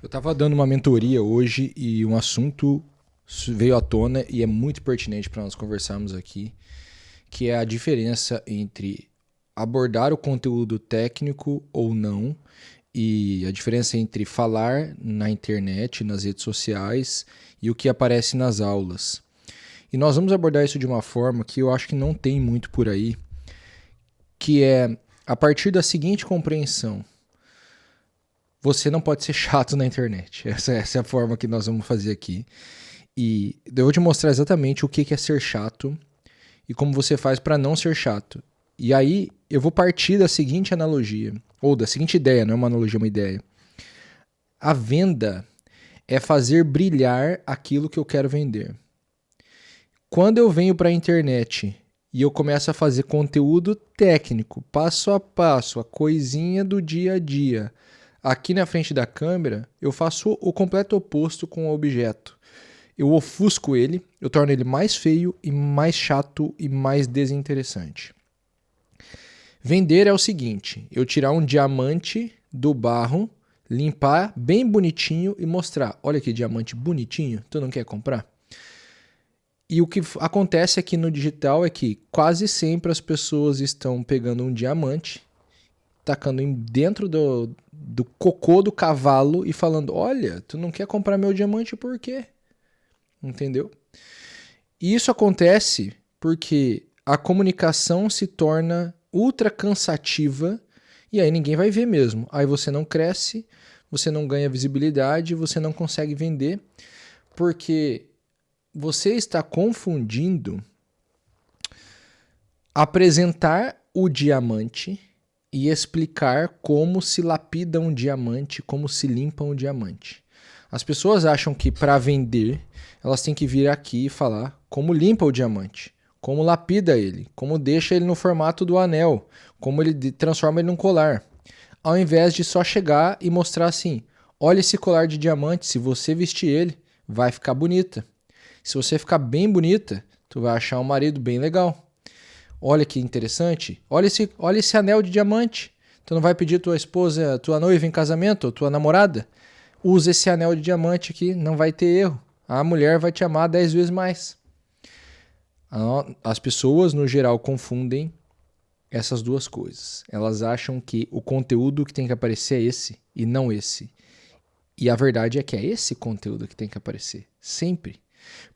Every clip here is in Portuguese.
Eu estava dando uma mentoria hoje e um assunto veio à tona e é muito pertinente para nós conversarmos aqui, que é a diferença entre abordar o conteúdo técnico ou não e a diferença entre falar na internet, nas redes sociais e o que aparece nas aulas. E nós vamos abordar isso de uma forma que eu acho que não tem muito por aí, que é a partir da seguinte compreensão: você não pode ser chato na internet. Essa é a forma que nós vamos fazer aqui. E eu vou te mostrar exatamente o que é ser chato e como você faz para não ser chato. E aí eu vou partir da seguinte analogia, ou da seguinte ideia, não é uma analogia, é uma ideia. A venda é fazer brilhar aquilo que eu quero vender. Quando eu venho para a internet e eu começo a fazer conteúdo técnico, passo a passo, a coisinha do dia a dia, aqui na frente da câmera, eu faço o completo oposto com o objeto. Eu ofusco ele, eu torno ele mais feio e mais chato e mais desinteressante. Vender é o seguinte: eu tirar um diamante do barro, limpar bem bonitinho e mostrar. Olha que diamante bonitinho, tu não quer comprar? E o que acontece aqui no digital é que quase sempre as pessoas estão pegando um diamante, tacando dentro do cocô do cavalo e falando: olha, tu não quer comprar meu diamante por quê? Entendeu? E isso acontece porque a comunicação se torna ultra cansativa e aí ninguém vai ver mesmo. Aí você não cresce, você não ganha visibilidade, você não consegue vender, porque você está confundindo apresentar o diamante e explicar como se lapida um diamante, como se limpa um diamante. As pessoas acham que para vender, elas têm que vir aqui e falar como limpa o diamante, como lapida ele, como deixa ele no formato do anel, como ele transforma ele num colar. Ao invés de só chegar e mostrar assim: olha esse colar de diamante, se você vestir ele, vai ficar bonita. Se você ficar bem bonita, tu vai achar um marido bem legal. Olha que interessante. Olha esse anel de diamante. Tu não vai pedir tua esposa, tua noiva em casamento, tua namorada? Usa esse anel de diamante aqui, não vai ter erro. A mulher vai te amar 10 vezes mais. As pessoas, no geral, confundem essas duas coisas. Elas acham que o conteúdo que tem que aparecer é esse e não esse. E a verdade é que é esse conteúdo que tem que aparecer. Sempre.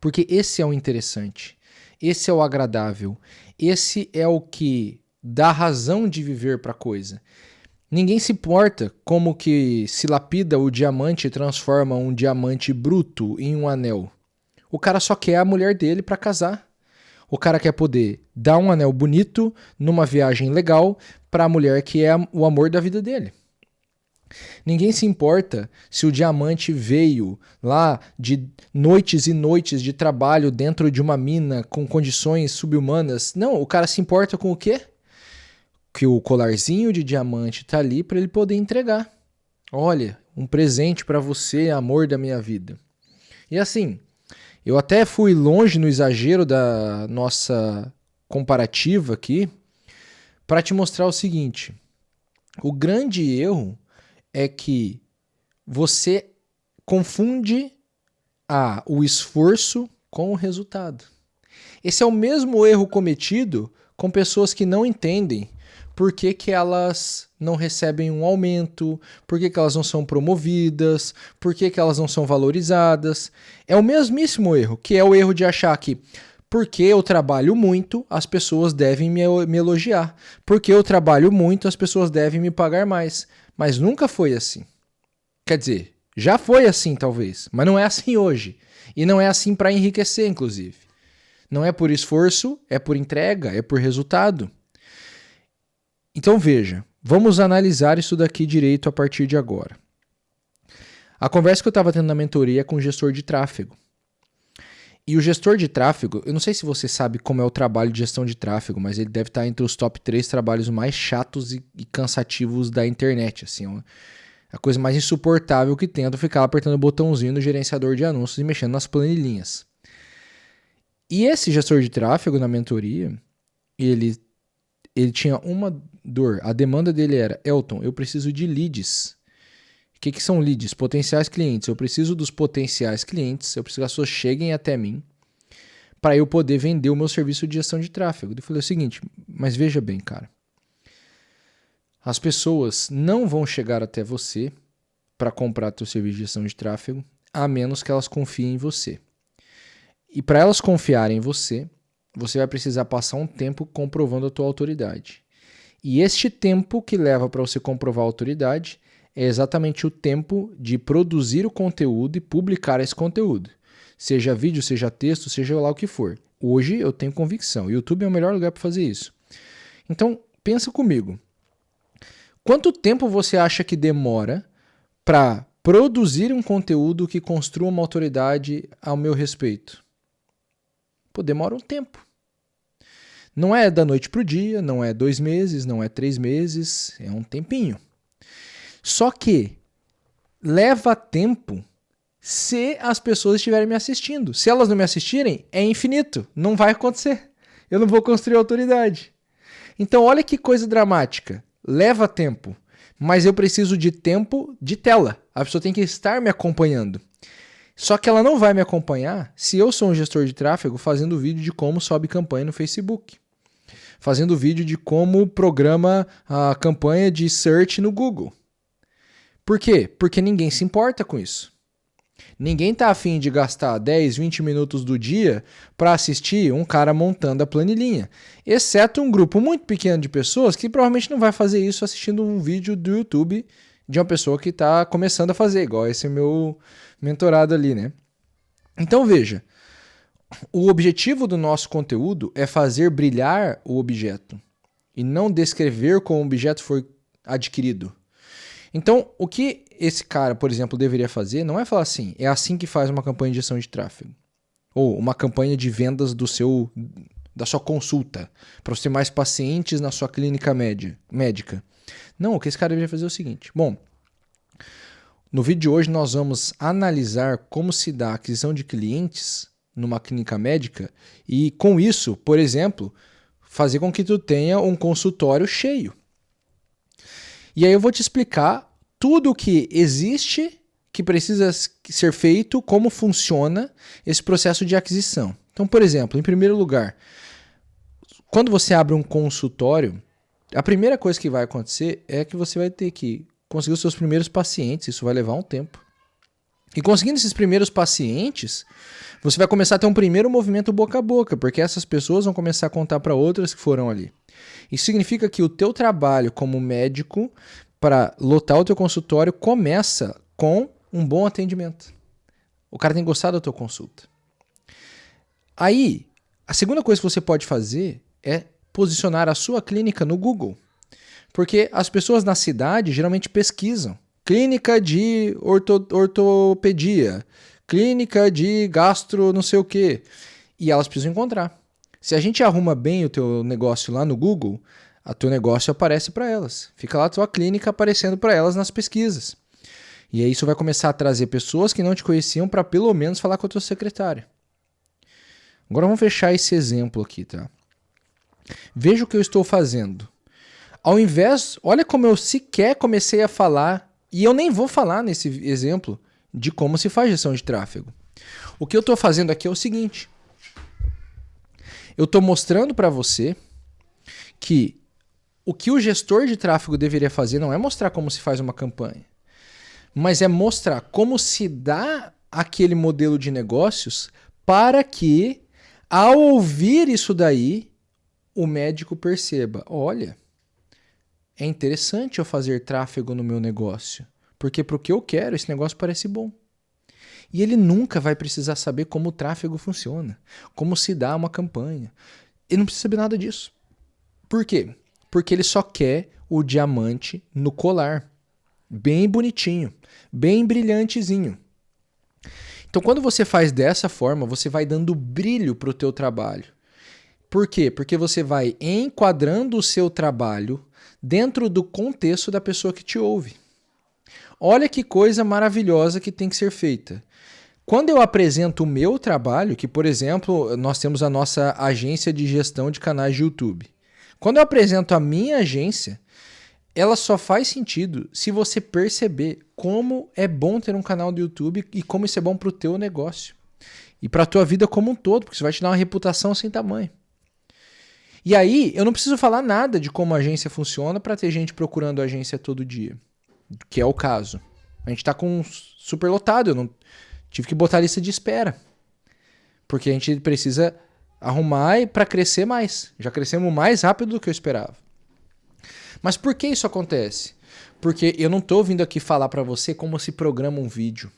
Porque esse é o interessante. Esse é o agradável. Esse é o que dá razão de viver para a coisa. Ninguém se importa como que se lapida o diamante e transforma um diamante bruto em um anel. O cara só quer a mulher dele para casar. O cara quer poder dar um anel bonito numa viagem legal para a mulher que é o amor da vida dele. Ninguém se importa se o diamante veio lá de noites e noites de trabalho dentro de uma mina com condições subhumanas. Não, o cara se importa com o quê? Que o colarzinho de diamante tá ali para ele poder entregar. Olha, um presente para você, amor da minha vida. E assim, eu até fui longe no exagero da nossa comparativa aqui para te mostrar o seguinte: o grande erro é que você confunde o esforço com o resultado. Esse é o mesmo erro cometido com pessoas que não entendem por que, que elas não recebem um aumento, por que, que elas não são promovidas, por que, que elas não são valorizadas. É o mesmíssimo erro, que é o erro de achar que porque eu trabalho muito, as pessoas devem me elogiar. Porque eu trabalho muito, as pessoas devem me pagar mais. Mas nunca foi assim. Quer dizer, já foi assim talvez, mas não é assim hoje. E não é assim para enriquecer, inclusive. Não é por esforço, é por entrega, é por resultado. Então veja, vamos analisar isso daqui direito a partir de agora. A conversa que eu estava tendo na mentoria é com o gestor de tráfego. E o gestor de tráfego, eu não sei se você sabe como é o trabalho de gestão de tráfego, mas ele deve estar entre os top 3 trabalhos mais chatos e cansativos da internet. Assim, a coisa mais insuportável que tem é ficar apertando o botãozinho no gerenciador de anúncios e mexendo nas planilhinhas. E esse gestor de tráfego na mentoria, ele tinha uma dor. A demanda dele era: Elton, eu preciso de leads que são leads? Potenciais clientes. Eu preciso dos potenciais clientes, eu preciso que as pessoas cheguem até mim para eu poder vender o meu serviço de gestão de tráfego. Eu falei o seguinte, mas veja bem, cara. As pessoas não vão chegar até você para comprar teu serviço de gestão de tráfego, a menos que elas confiem em você. E para elas confiarem em você, você vai precisar passar um tempo comprovando a tua autoridade. E este tempo que leva para você comprovar a autoridade é exatamente o tempo de produzir o conteúdo e publicar esse conteúdo. Seja vídeo, seja texto, seja lá o que for. Hoje eu tenho convicção. O YouTube é o melhor lugar para fazer isso. Então, pensa comigo. Quanto tempo você acha que demora para produzir um conteúdo que construa uma autoridade ao meu respeito? Pô, demora um tempo. Não é da noite para o dia, não é 2 meses, não é 3 meses, é um tempinho. Só que leva tempo se as pessoas estiverem me assistindo. Se elas não me assistirem, é infinito, não vai acontecer. Eu não vou construir autoridade. Então olha que coisa dramática. Leva tempo, mas eu preciso de tempo de tela. A pessoa tem que estar me acompanhando. Só que ela não vai me acompanhar se eu sou um gestor de tráfego fazendo vídeo de como sobe campanha no Facebook. Fazendo vídeo de como programa a campanha de search no Google. Por quê? Porque ninguém se importa com isso. Ninguém está afim de gastar 10, 20 minutos do dia para assistir um cara montando a planilhinha. Exceto um grupo muito pequeno de pessoas que provavelmente não vai fazer isso assistindo um vídeo do YouTube de uma pessoa que está começando a fazer, igual esse meu mentorado ali, né? Então veja, o objetivo do nosso conteúdo é fazer brilhar o objeto e não descrever como o objeto foi adquirido. Então, o que esse cara, por exemplo, deveria fazer não é falar assim, é assim que faz uma campanha de gestão de tráfego. Ou uma campanha de vendas da sua consulta, para você ter mais pacientes na sua clínica médica. Não, o que esse cara deveria fazer é o seguinte. Bom, no vídeo de hoje nós vamos analisar como se dá a aquisição de clientes numa clínica médica e, com isso, por exemplo, fazer com que tu tenha um consultório cheio. E aí eu vou te explicar tudo o que existe, que precisa ser feito, como funciona esse processo de aquisição. Então, por exemplo, em primeiro lugar, quando você abre um consultório, a primeira coisa que vai acontecer é que você vai ter que conseguir os seus primeiros pacientes, isso vai levar um tempo. E conseguindo esses primeiros pacientes, você vai começar a ter um primeiro movimento boca a boca, porque essas pessoas vão começar a contar para outras que foram ali. Isso significa que o teu trabalho como médico para lotar o teu consultório começa com um bom atendimento. O cara tem que gostar da tua consulta. Aí, a segunda coisa que você pode fazer é posicionar a sua clínica no Google. Porque as pessoas na cidade geralmente pesquisam. Clínica de ortopedia, clínica de gastro não sei o quê. E elas precisam encontrar. Se a gente arruma bem o teu negócio lá no Google, o teu negócio aparece para elas. Fica lá a tua clínica aparecendo para elas nas pesquisas. E aí isso vai começar a trazer pessoas que não te conheciam para pelo menos falar com a tua secretária. Agora vamos fechar esse exemplo aqui, tá? Veja o que eu estou fazendo. Ao invés, olha como eu sequer comecei a falar, e eu nem vou falar nesse exemplo de como se faz gestão de tráfego. O que eu estou fazendo aqui é o seguinte. Eu estou mostrando para você que o que o gestor de tráfego deveria fazer não é mostrar como se faz uma campanha, mas é mostrar como se dá aquele modelo de negócios para que, ao ouvir isso daí, o médico perceba, olha, é interessante eu fazer tráfego no meu negócio, porque para o que eu quero, esse negócio parece bom. E ele nunca vai precisar saber como o tráfego funciona, como se dá uma campanha. Ele não precisa saber nada disso. Por quê? Porque ele só quer o diamante no colar. Bem bonitinho, bem brilhantezinho. Então, quando você faz dessa forma, você vai dando brilho para o teu trabalho. Por quê? Porque você vai enquadrando o seu trabalho dentro do contexto da pessoa que te ouve. Olha que coisa maravilhosa que tem que ser feita. Quando eu apresento o meu trabalho, que, por exemplo, nós temos a nossa agência de gestão de canais de YouTube. Quando eu apresento a minha agência, ela só faz sentido se você perceber como é bom ter um canal do YouTube e como isso é bom pro teu negócio. E pra tua vida como um todo, porque isso vai te dar uma reputação sem tamanho. E aí, eu não preciso falar nada de como a agência funciona para ter gente procurando a agência todo dia, que é o caso. A gente tá com super lotado, eu não tive que botar a lista de espera. Porque a gente precisa arrumar para crescer mais. Já crescemos mais rápido do que eu esperava. Mas por que isso acontece? Porque eu não tô vindo aqui falar para você como se programa um vídeo.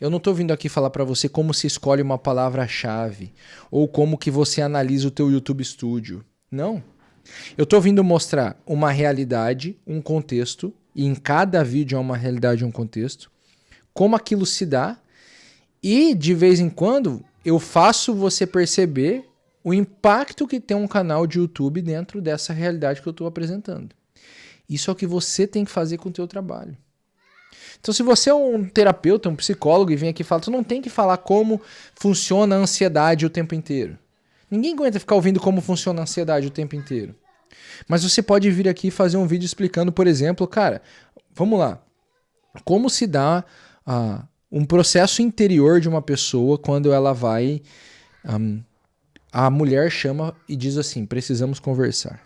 Eu não tô vindo aqui falar para você como se escolhe uma palavra-chave ou como que você analisa o teu YouTube Studio. Não. Eu tô vindo mostrar uma realidade, um contexto, e em cada vídeo é uma realidade e um contexto, como aquilo se dá, e de vez em quando eu faço você perceber o impacto que tem um canal de YouTube dentro dessa realidade que eu estou apresentando. Isso é o que você tem que fazer com o teu trabalho. Então, se você é um terapeuta, um psicólogo e vem aqui e fala, tu não tem que falar como funciona a ansiedade o tempo inteiro. Ninguém aguenta ficar ouvindo como funciona a ansiedade o tempo inteiro. Mas você pode vir aqui e fazer um vídeo explicando, por exemplo, cara, vamos lá, como se dá um processo interior de uma pessoa quando ela vai... a mulher chama e diz assim, precisamos conversar.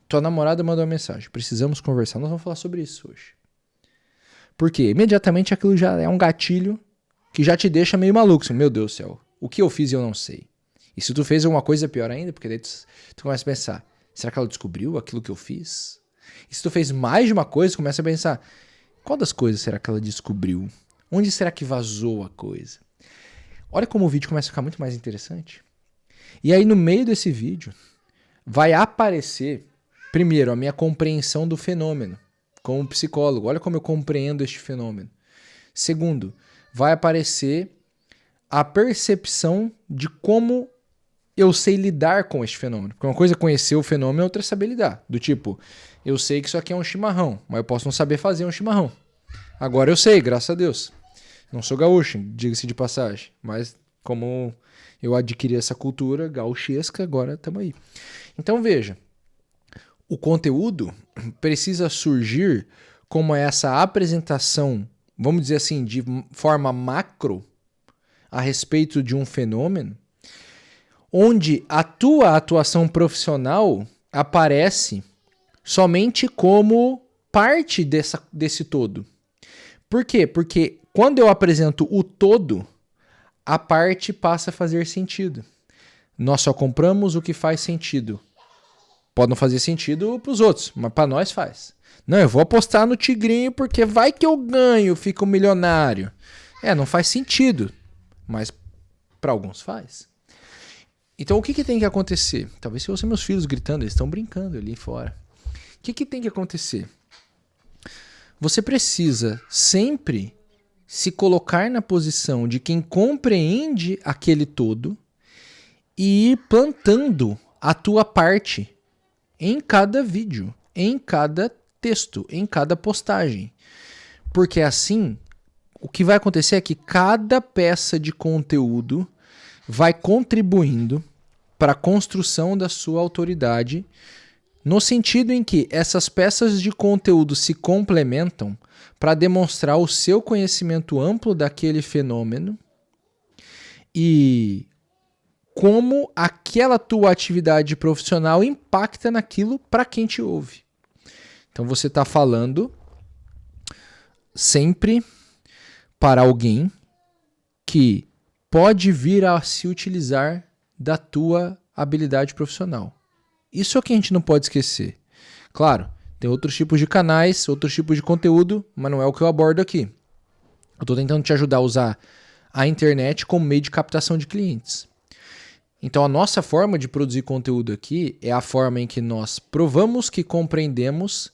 Tua namorada mandou uma mensagem, precisamos conversar. Nós vamos falar sobre isso hoje. Por quê? Imediatamente aquilo já é um gatilho que já te deixa meio maluco. Assim, meu Deus do céu, o que eu fiz eu não sei. E se tu fez alguma coisa pior ainda, porque daí tu começa a pensar, será que ela descobriu aquilo que eu fiz? E se tu fez mais de uma coisa, tu começa a pensar, qual das coisas será que ela descobriu? Onde será que vazou a coisa? Olha como o vídeo começa a ficar muito mais interessante. E aí no meio desse vídeo vai aparecer, primeiro, a minha compreensão do fenômeno como psicólogo. Olha como eu compreendo este fenômeno. Segundo, vai aparecer a percepção de como eu sei lidar com este fenômeno. Porque uma coisa é conhecer o fenômeno, outra é saber lidar. Do tipo, eu sei que isso aqui é um chimarrão, mas eu posso não saber fazer um chimarrão. Agora eu sei, graças a Deus. Não sou gaúcho, diga-se de passagem, mas como eu adquiri essa cultura gauchesca, agora estamos aí. Então veja, o conteúdo precisa surgir como essa apresentação, vamos dizer assim, de forma macro a respeito de um fenômeno, onde a tua atuação profissional aparece somente como parte desse todo. Por quê? Porque quando eu apresento o todo, a parte passa a fazer sentido. Nós só compramos o que faz sentido. Pode não fazer sentido para os outros, mas para nós faz. Não, eu vou apostar no tigrinho porque vai que eu ganho, fico milionário. Não faz sentido, mas para alguns faz. Então o que tem que acontecer? Talvez se ouça meus filhos gritando, eles estão brincando ali fora. O que tem que acontecer? Você precisa sempre se colocar na posição de quem compreende aquele todo e ir plantando a tua parte em cada vídeo, em cada texto, em cada postagem. Porque assim, o que vai acontecer é que cada peça de conteúdo vai contribuindo para a construção da sua autoridade, no sentido em que essas peças de conteúdo se complementam para demonstrar o seu conhecimento amplo daquele fenômeno e como aquela tua atividade profissional impacta naquilo para quem te ouve. Então você está falando sempre para alguém que pode vir a se utilizar da tua habilidade profissional. Isso é o que a gente não pode esquecer. Claro, tem outros tipos de canais, outros tipos de conteúdo, mas não é o que eu abordo aqui. Eu estou tentando te ajudar a usar a internet como meio de captação de clientes. Então a nossa forma de produzir conteúdo aqui é a forma em que nós provamos que compreendemos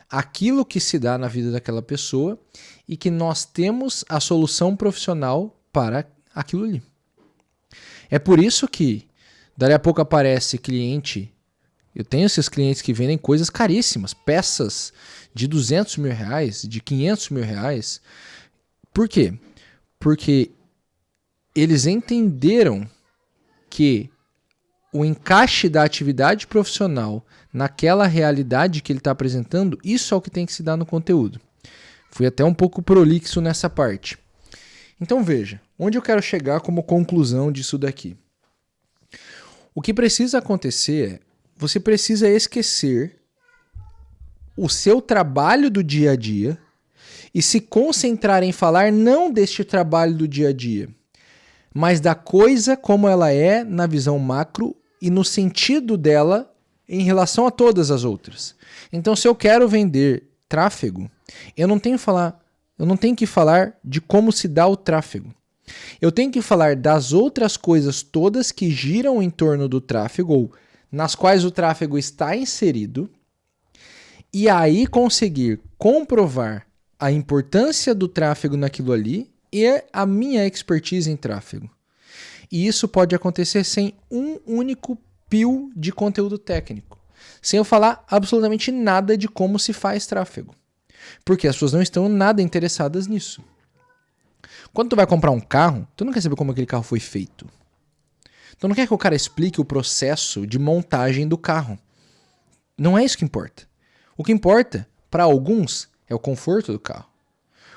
aquilo que se dá na vida daquela pessoa e que nós temos a solução profissional para aquilo ali. É por isso que dali a pouco aparece cliente. Eu tenho esses clientes que vendem coisas caríssimas, peças de 200 mil reais, de 500 mil reais. Por quê? Porque eles entenderam que o encaixe da atividade profissional naquela realidade que ele está apresentando, isso é o que tem que se dar no conteúdo. Fui até um pouco prolixo nessa parte. Então veja, onde eu quero chegar como conclusão disso daqui. O que precisa acontecer é, você precisa esquecer o seu trabalho do dia a dia e se concentrar em falar não deste trabalho do dia a dia, mas da coisa como ela é na visão macro e no sentido dela em relação a todas as outras. Então, se eu quero vender tráfego, eu não tenho que falar de como se dá o tráfego. Eu tenho que falar das outras coisas todas que giram em torno do tráfego, ou nas quais o tráfego está inserido, e aí conseguir comprovar a importância do tráfego naquilo ali e a minha expertise em tráfego. E isso pode acontecer sem um único pio de conteúdo técnico, sem eu falar absolutamente nada de como se faz tráfego, porque as pessoas não estão nada interessadas nisso. Quando tu vai comprar um carro, tu não quer saber como aquele carro foi feito. Tu não quer que o cara explique o processo de montagem do carro. Não é isso que importa. O que importa, para alguns, é o conforto do carro.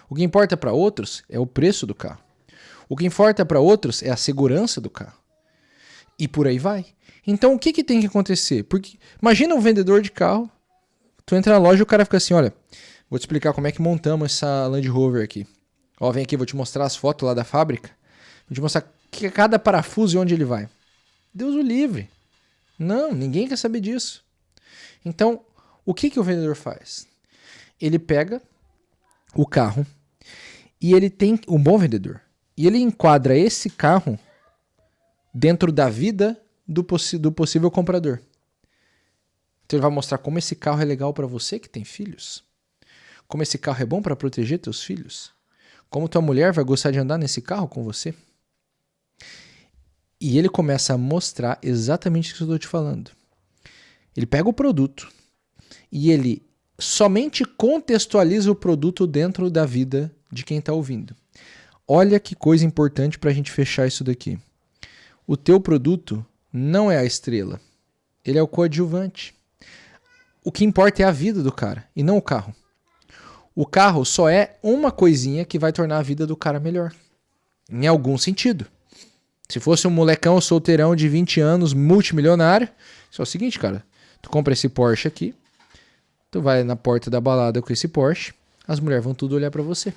O que importa para outros é o preço do carro. O que importa para outros é a segurança do carro. E por aí vai. Então o que tem que acontecer? Porque imagina um vendedor de carro, tu entra na loja e o cara fica assim, olha, vou te explicar como é que montamos essa Land Rover aqui. Ó, vem aqui, vou te mostrar as fotos lá da fábrica. Vou te mostrar cada parafuso e onde ele vai. Deus o livre. Não, ninguém quer saber disso. Então, o que o vendedor faz? Ele pega o carro e ele tem um bom vendedor. E ele enquadra esse carro dentro da vida do possível comprador. Então ele vai mostrar como esse carro é legal para você que tem filhos. Como esse carro é bom para proteger teus filhos. Como tua mulher vai gostar de andar nesse carro com você. E ele começa a mostrar exatamente o que eu estou te falando. Ele pega o produto e ele somente contextualiza o produto dentro da vida de quem está ouvindo. Olha que coisa importante para a gente fechar isso daqui. O teu produto não é a estrela. Ele é o coadjuvante. O que importa é a vida do cara e não o carro. O carro só é uma coisinha que vai tornar a vida do cara melhor. Em algum sentido. Se fosse um molecão solteirão de 20 anos, multimilionário, isso é o seguinte, cara. Tu compra esse Porsche aqui, tu vai na porta da balada com esse Porsche, as mulheres vão tudo olhar pra você.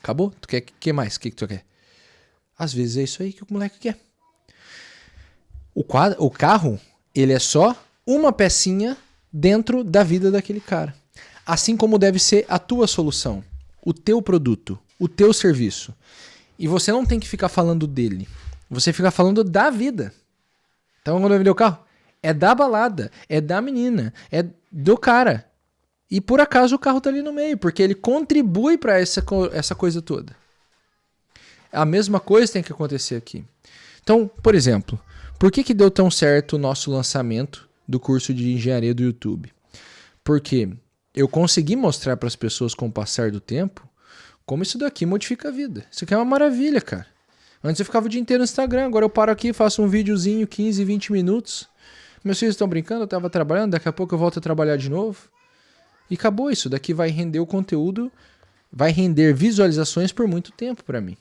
Acabou? Tu quer que mais? O que tu quer? Às vezes é isso aí que o moleque quer. O carro, ele é só uma pecinha dentro da vida daquele cara. Assim como deve ser a tua solução, o teu produto, o teu serviço. E você não tem que ficar falando dele. Você fica falando da vida. Então, quando eu vender o carro, é da balada, é da menina, é do cara. E por acaso o carro tá ali no meio, porque ele contribui para essa coisa toda. A mesma coisa tem que acontecer aqui. Então, por exemplo, por que deu tão certo o nosso lançamento do curso de engenharia do YouTube? Porque eu consegui mostrar para as pessoas com o passar do tempo como isso daqui modifica a vida. Isso aqui é uma maravilha, cara. Antes eu ficava o dia inteiro no Instagram, agora eu paro aqui, faço um videozinho, 15, 20 minutos. Meus filhos estão brincando, eu estava trabalhando, daqui a pouco eu volto a trabalhar de novo. E acabou isso, daqui vai render o conteúdo, vai render visualizações por muito tempo para mim.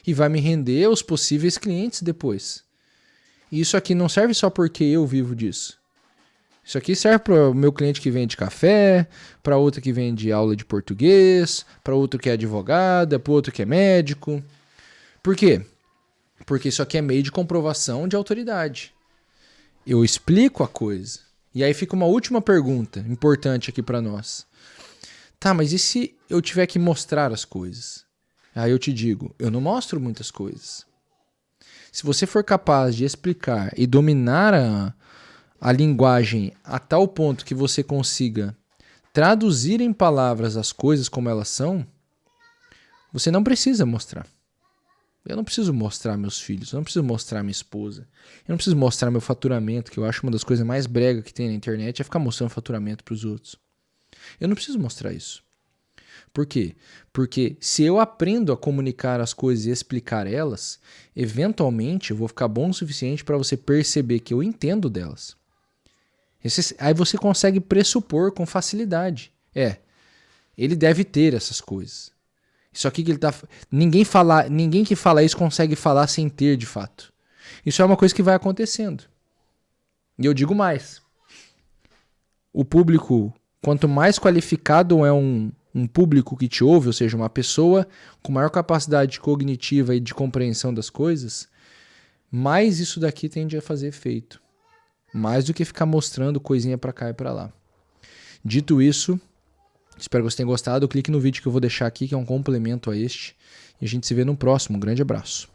E vai me render os possíveis clientes depois. E isso aqui não serve só porque eu vivo disso. Isso aqui serve para o meu cliente que vende café, para outro que vende aula de português, para outro que é advogada, para outro que é médico. Por quê? Porque isso aqui é meio de comprovação de autoridade. Eu explico a coisa. E aí fica uma última pergunta importante aqui para nós. Tá, mas e se eu tiver que mostrar as coisas? Aí eu te digo, eu não mostro muitas coisas. Se você for capaz de explicar e dominar a linguagem a tal ponto que você consiga traduzir em palavras as coisas como elas são, você não precisa mostrar. Eu não preciso mostrar meus filhos, eu não preciso mostrar minha esposa, eu não preciso mostrar meu faturamento, que eu acho uma das coisas mais brega que tem na internet é ficar mostrando faturamento para os outros. Eu não preciso mostrar isso. Por quê? Porque se eu aprendo a comunicar as coisas e explicar elas, eventualmente eu vou ficar bom o suficiente para você perceber que eu entendo delas. Aí você consegue pressupor com facilidade. Ele deve ter essas coisas. Isso aqui que ele tá. Ninguém que fala isso consegue falar sem ter de fato. Isso é uma coisa que vai acontecendo. E eu digo mais. O público, quanto mais qualificado é um público que te ouve, ou seja, uma pessoa com maior capacidade cognitiva e de compreensão das coisas, mais isso daqui tende a fazer efeito. Mais do que ficar mostrando coisinha pra cá e pra lá. Dito isso, espero que você tenha gostado. Clique no vídeo que eu vou deixar aqui, que é um complemento a este. E a gente se vê no próximo. Um grande abraço.